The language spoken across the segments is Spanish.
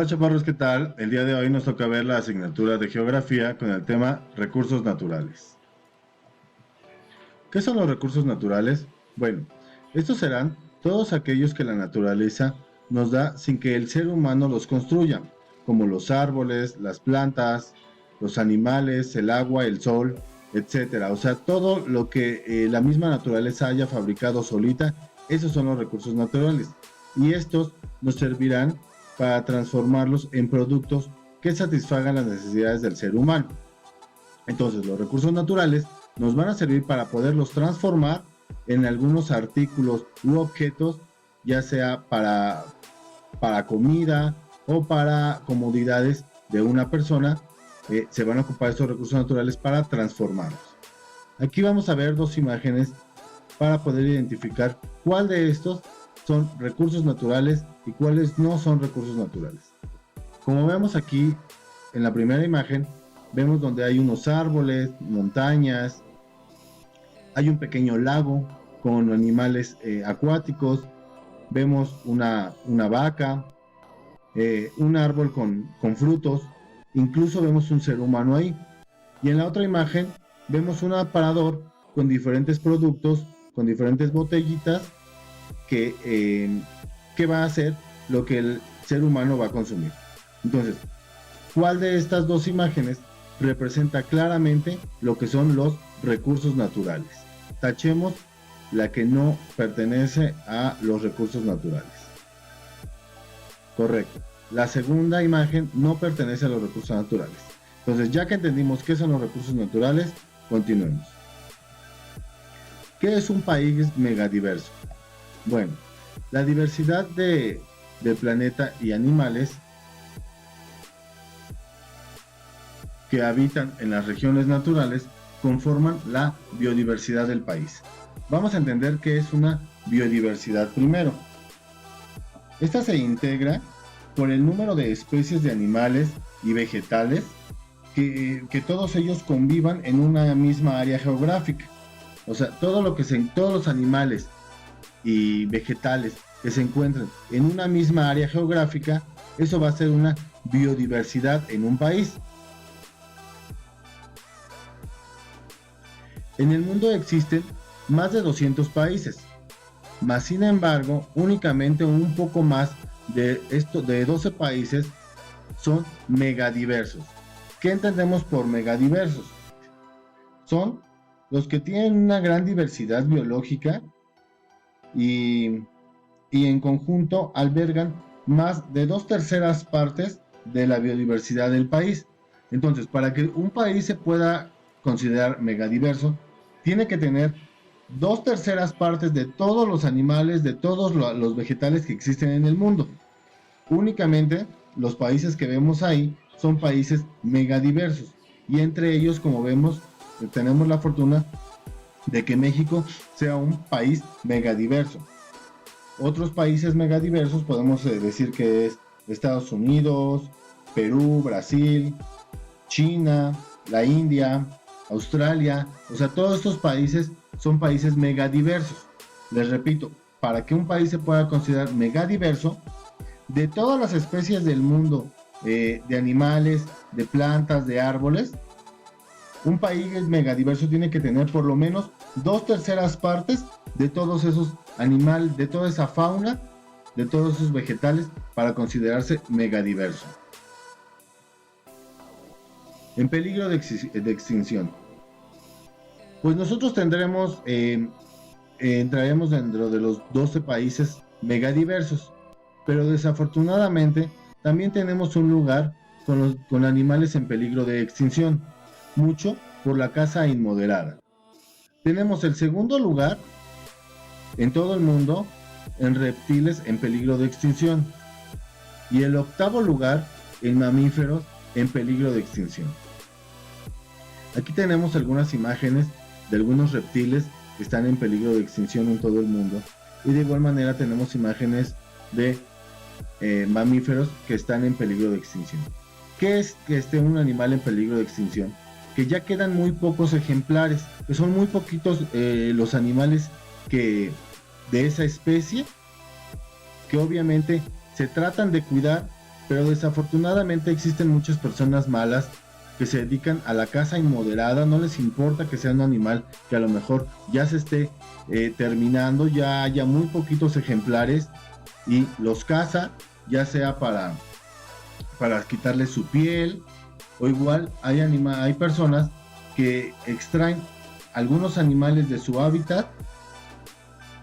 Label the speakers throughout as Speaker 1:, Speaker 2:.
Speaker 1: Hola chaparros, ¿qué tal? El día de hoy nos toca ver la asignatura de geografía con el tema recursos naturales. ¿Qué son los recursos naturales? Bueno, estos serán todos aquellos que la naturaleza nos da sin que el ser humano los construya, como los árboles, las plantas, los animales, el agua, el sol, etcétera. O sea, todo lo que la misma naturaleza haya fabricado solita, esos son los recursos naturales. Y estos nos servirán para transformarlos en productos que satisfagan las necesidades del ser humano. Entonces, los recursos naturales nos van a servir para poderlos transformar en algunos artículos u objetos, ya sea para comida o para comodidades de una persona. Se van a ocupar estos recursos naturales para transformarlos. Aquí vamos a ver dos imágenes para poder identificar cuál de estos son recursos naturales y cuáles no son recursos naturales. Como vemos aquí en la primera imagen, vemos donde hay unos árboles, montañas, hay un pequeño lago con animales acuáticos, vemos una vaca, un árbol con frutos, incluso vemos un ser humano ahí. Y en la otra imagen vemos un aparador con diferentes productos, con diferentes botellitas que va a hacer lo que el ser humano va a consumir. Entonces, ¿cuál de estas dos imágenes representa claramente lo que son los recursos naturales? Tachemos la que no pertenece a los recursos naturales. Correcto. La segunda imagen no pertenece a los recursos naturales. Entonces, ya que entendimos qué son los recursos naturales, continuemos. ¿Qué es un país megadiverso? Bueno, la diversidad del planeta y animales que habitan en las regiones naturales conforman la biodiversidad del país. Vamos a entender qué es una biodiversidad primero. Esta se integra por el número de especies de animales y vegetales que todos ellos convivan en una misma área geográfica. O sea, todos los animales y vegetales que se encuentren en una misma área geográfica, eso va a ser una biodiversidad en un país. En el mundo existen más de 200 países, mas sin embargo, únicamente un poco más de 12 países son megadiversos. ¿Qué entendemos por megadiversos? Son los que tienen una gran diversidad biológica y en conjunto albergan más de 2/3 partes de la biodiversidad del país. Entonces, para que un país se pueda considerar megadiverso, tiene que tener 2/3 partes de todos los animales, de todos los vegetales que existen en el mundo. Únicamente los países que vemos ahí son países megadiversos, y entre ellos, como vemos, tenemos la fortuna de que México sea un país megadiverso. Otros países megadiversos podemos decir que es Estados Unidos, Perú, Brasil, China, la India, Australia. O sea, todos estos países son países megadiversos. Les repito, para que un país se pueda considerar megadiverso, de todas las especies del mundo, de animales, de plantas, de árboles, un país megadiverso tiene que tener por lo menos 2/3 partes de todos esos animales, de toda esa fauna, de todos esos vegetales, para considerarse megadiverso. En peligro de extinción. Pues nosotros entraremos dentro de los 12 países megadiversos, pero desafortunadamente también tenemos un lugar con animales en peligro de extinción, mucho por la caza inmoderada. Tenemos el segundo lugar en todo el mundo en reptiles en peligro de extinción, y el octavo lugar en mamíferos en peligro de extinción. Aquí tenemos algunas imágenes de algunos reptiles que están en peligro de extinción en todo el mundo, y de igual manera tenemos imágenes de mamíferos que están en peligro de extinción. ¿Qué es que esté un animal en peligro de extinción? Que ya quedan muy pocos ejemplares, que son muy poquitos los animales de esa especie, que obviamente se tratan de cuidar Pero desafortunadamente existen muchas personas malas que se dedican a la caza inmoderada, no les importa que sea un animal que a lo mejor ya se esté terminando, ya haya muy poquitos ejemplares y los caza, ya sea para quitarle su piel, o igual hay personas que extraen algunos animales de su hábitat,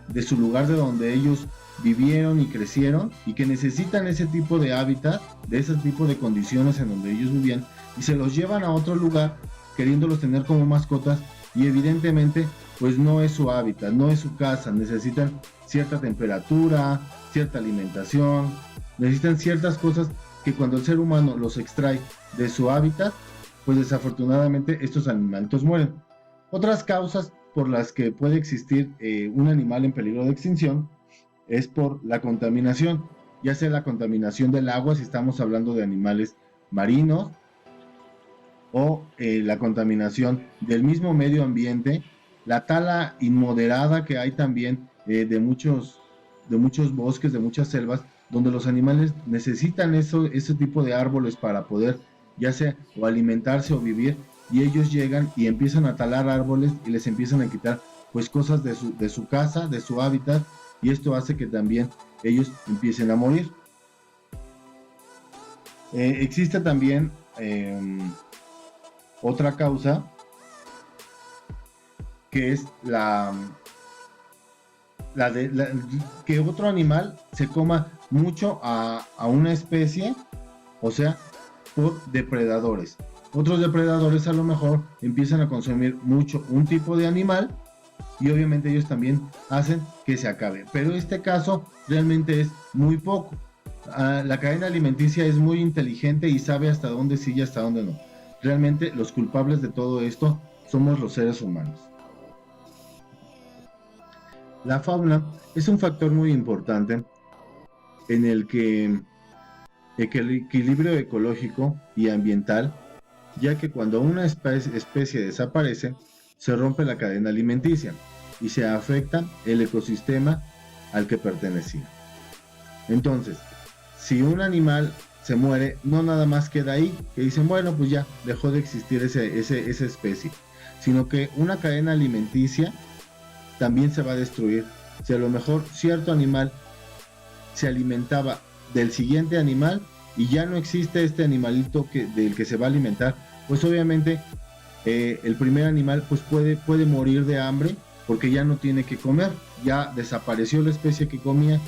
Speaker 1: de su lugar de donde ellos vivieron y crecieron, y que necesitan ese tipo de hábitat, de ese tipo de condiciones en donde ellos vivían, y se los llevan a otro lugar queriéndolos tener como mascotas, y evidentemente pues no es su hábitat, no es su casa, necesitan cierta temperatura, cierta alimentación, necesitan ciertas cosas que cuando el ser humano los extrae de su hábitat, pues desafortunadamente estos animalitos mueren. Otras causas por las que puede existir un animal en peligro de extinción es por la contaminación, ya sea la contaminación del agua, si estamos hablando de animales marinos, o la contaminación del mismo medio ambiente, la tala inmoderada que hay también de muchos bosques, de muchas selvas, donde los animales necesitan ese tipo de árboles para poder ya sea o alimentarse o vivir, y ellos llegan y empiezan a talar árboles y les empiezan a quitar pues cosas de su casa, de su hábitat, y esto hace que también ellos empiecen a morir. Existe también otra causa que es que otro animal se coma mucho a una especie, o sea, por depredadores. Otros depredadores a lo mejor empiezan a consumir mucho un tipo de animal, y obviamente ellos también hacen que se acabe. Pero este caso realmente es muy poco. La cadena alimenticia es muy inteligente y sabe hasta dónde sí y hasta dónde no. Realmente los culpables de todo esto somos los seres humanos. La fauna es un factor muy importante en el que el equilibrio ecológico y ambiental, ya que cuando una especie desaparece, se rompe la cadena alimenticia y se afecta el ecosistema al que pertenecía. Entonces, si un animal se muere, no nada más queda ahí, que dicen, bueno, pues ya dejó de existir esa especie, sino que una cadena alimenticia también se va a destruir. Si a lo mejor cierto animal se alimentaba del siguiente animal y ya no existe este animalito del que se va a alimentar, pues obviamente el primer animal pues puede morir de hambre porque ya no tiene que comer, ya desapareció la especie que comía,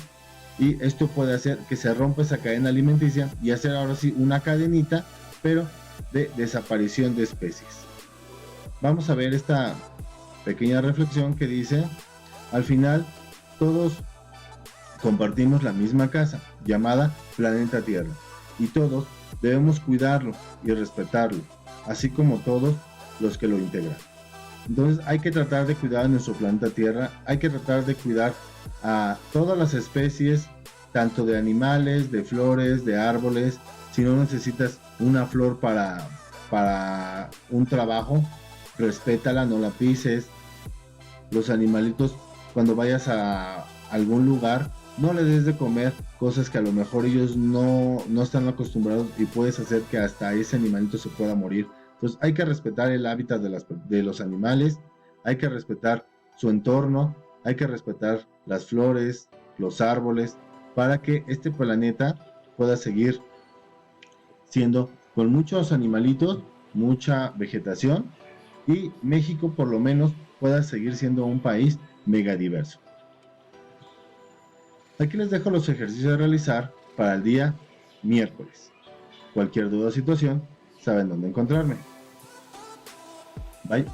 Speaker 1: y esto puede hacer que se rompa esa cadena alimenticia y hacer ahora sí una cadenita, pero de desaparición de especies. Vamos a ver esta pequeña reflexión que dice: al final todos compartimos la misma casa llamada planeta Tierra, y todos debemos cuidarlo y respetarlo, así como todos los que lo integran. Entonces hay que tratar de cuidar a nuestro planeta Tierra, hay que tratar de cuidar a todas las especies, tanto de animales, de flores, de árboles. Si no necesitas una flor para un trabajo, respétala, no la pises. Los animalitos, cuando vayas a algún lugar, no les des de comer cosas que a lo mejor ellos no están acostumbrados, y puedes hacer que hasta ese animalito se pueda morir. Entonces hay que respetar el hábitat de los animales, hay que respetar su entorno, hay que respetar las flores, los árboles, para que este planeta pueda seguir siendo con muchos animalitos, mucha vegetación, y México por lo menos pueda seguir siendo un país megadiverso. Aquí les dejo los ejercicios a realizar para el día miércoles. Cualquier duda o situación, saben dónde encontrarme. Bye.